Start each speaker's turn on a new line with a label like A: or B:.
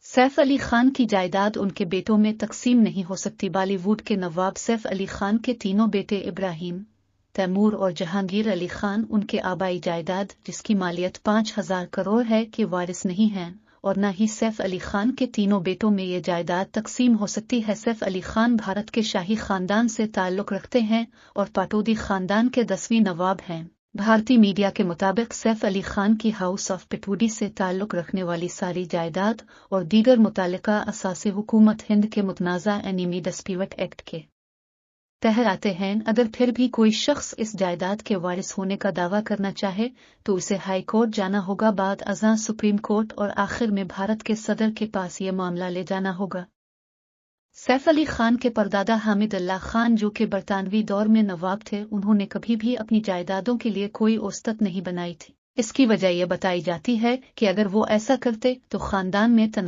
A: सैफ अली खान की जायदाद उनके बेटों में तकसीम नहीं हो सकती। बॉलीवुड के नवाब सैफ अली खान के तीनों बेटे इब्राहिम, तैमूर और जहांगीर अली खान उनके आबाई जायदाद, जिसकी मालियत 5,000 करोड़ है, के वारिस नहीं हैं और न ही सैफ अली खान के तीनों बेटों में ये जायदाद तकसीम हो सकती है। सैफ अली खान भारत के शाही खानदान से ताल्लुक रखते हैं और पाटौदी खानदान के 10वीं नवाब हैं। भारतीय मीडिया के मुताबिक सैफ अली खान की हाउस ऑफ पिटूडी से ताल्लुक रखने वाली सारी जायदाद और दीगर मुतालिका असासे हुकूमत हिंद के मुतनाज़ा एनिमी डिस्प्यूट एक्ट के तहत आते हैं। अगर फिर भी कोई शख्स इस जायदाद के वारिस होने का दावा करना चाहे तो उसे हाई कोर्ट जाना होगा, बाद अज़ां सुप्रीम कोर्ट और आखिर में भारत के सदर के पास ये मामला ले जाना होगा। सैफ अली खान के परदादा हामिद अल्लाह खान, जो कि बरतानवी दौर में नवाब थे, उन्होंने कभी भी अपनी जायदादों के लिए कोई ओस्तत नहीं बनाई थी। इसकी वजह यह बताई जाती है कि अगर वो ऐसा करते तो खानदान में